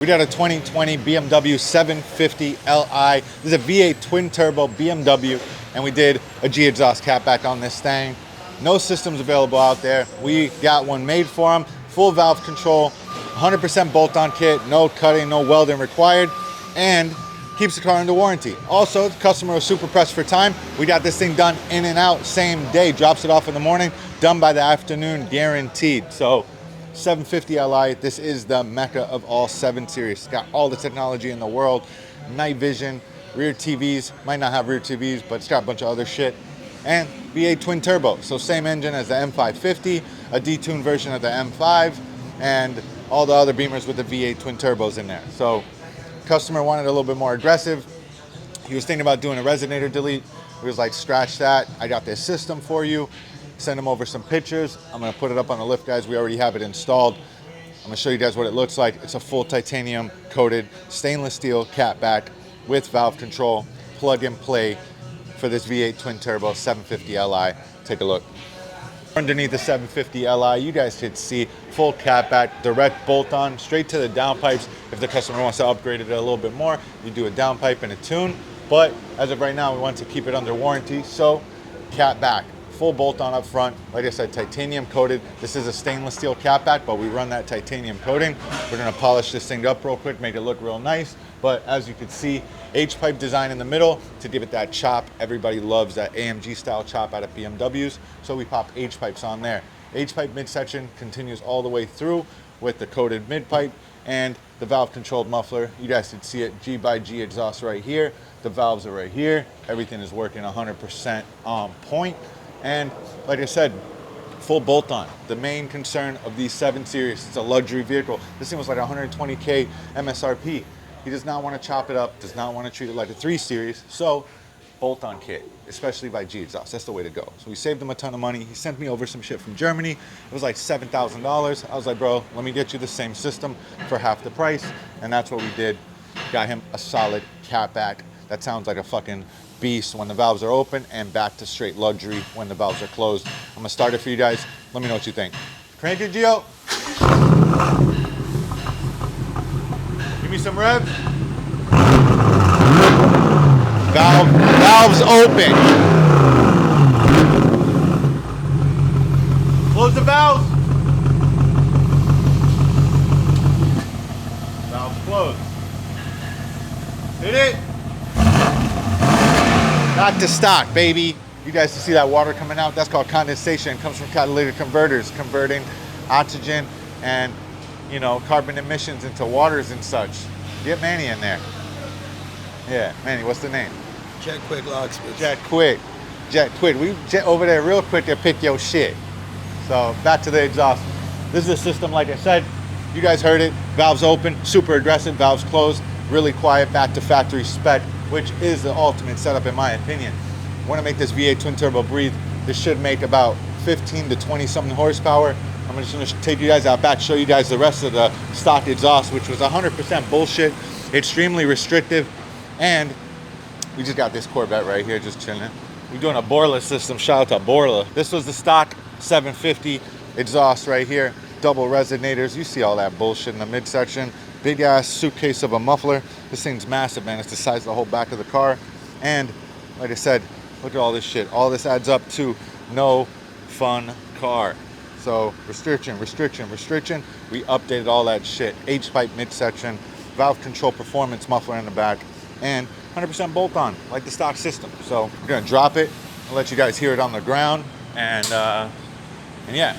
We got a 2020 BMW 750 Li. This is a V8 twin turbo BMW, and we did a GExhaust catback on this thing. No systems available out there. We got one made for them. Full valve control, 100% bolt-on kit, no cutting, no welding required, and keeps the car under warranty. Also, the customer was super pressed for time. We got this thing done in and out same day. Drops it off in the morning, done by the afternoon, guaranteed. So 750 Li, this is the mecca of all 7 Series. It's got all the technology in the world. Night vision, rear TVs, might not have rear TVs, but it's got a bunch of other shit. And V8 twin turbo, so same engine as the M550, a detuned version of the M5, and all the other Beamers with the V8 twin turbos in there. So customer wanted a little bit more aggressive. He was thinking about doing a resonator delete. He was like, scratch that, I got this system for you. Send him over some pictures. I'm gonna put it up on the lift, guys. We already have it installed. I'm gonna show you guys what it looks like. It's a full titanium coated stainless steel catback with valve control, plug and play for this V8 twin turbo 750 Li. Take a look. Underneath the 750 Li, you guys could see full catback, direct bolt on, straight to the downpipes. If the customer wants to upgrade it a little bit more, you do a downpipe and a tune. But as of right now, we want to keep it under warranty, so catback. Full bolt-on up front. Like I said, titanium coated. This is a stainless steel catback, but we run that titanium coating. We're gonna polish this thing up real quick, make it look real nice. But as you can see, H-pipe design in the middle to give it that chop. Everybody loves that AMG style chop out of BMWs, so we pop H-pipes on there. H-pipe midsection continues all the way through with the coated mid-pipe and the valve-controlled muffler. You guys can see it, G by GExhaust right here. The valves are right here. Everything is working 100% on point. And like I said, full bolt-on. The main concern of these 7 Series, it's a luxury vehicle. This thing was like 120K MSRP. He does not want to chop it up, does not want to treat it like a 3 Series. So bolt-on kit, especially by GExhaust. That's the way to go. So we saved him a ton of money. He sent me over some shit from Germany. It was like $7,000. I was like, bro, let me get you the same system for half the price. And that's what we did. Got him a solid catback. That sounds like a fucking beast when the valves are open, and back to straight luxury when the valves are closed. I'm gonna start it for you guys. Let me know what you think. Crank it, Gio. Give me some rev. Valves open. Close the valves. Valves closed. Hit it. Not to stock, baby. You guys can see that water coming out. That's called condensation. It comes from catalytic converters, converting oxygen and, you know, carbon emissions into waters and such. Get Manny in there. Yeah, Manny, what's the name? Jet Quick Locksmith. Jet Quick. Jet Quick. We jet over there real quick to pick your shit. So back to the exhaust. This is a system, like I said, you guys heard it. Valves open, super aggressive, valves closed, really quiet, back to factory spec, which is the ultimate setup in my opinion. Want to make this V8 twin turbo breathe. This should make about 15 to 20 something horsepower. I'm just going to take you guys out back, show you guys the rest of the stock exhaust, which was 100% bullshit, extremely restrictive. And we just got this Corvette right here just chilling. We're doing a Borla system. Shout out to Borla. This was the stock 750 exhaust right here, double resonators. You see all that bullshit in the midsection. Big ass suitcase of a muffler. This thing's massive, man. It's the size of the whole back of the car. And like I said, look at all this shit. All this adds up to no fun car. So restriction. We updated all that shit. H-pipe midsection, valve control performance muffler in the back, and 100% bolt-on, like the stock system. So we're gonna drop it. I'll let you guys hear it on the ground. And yeah.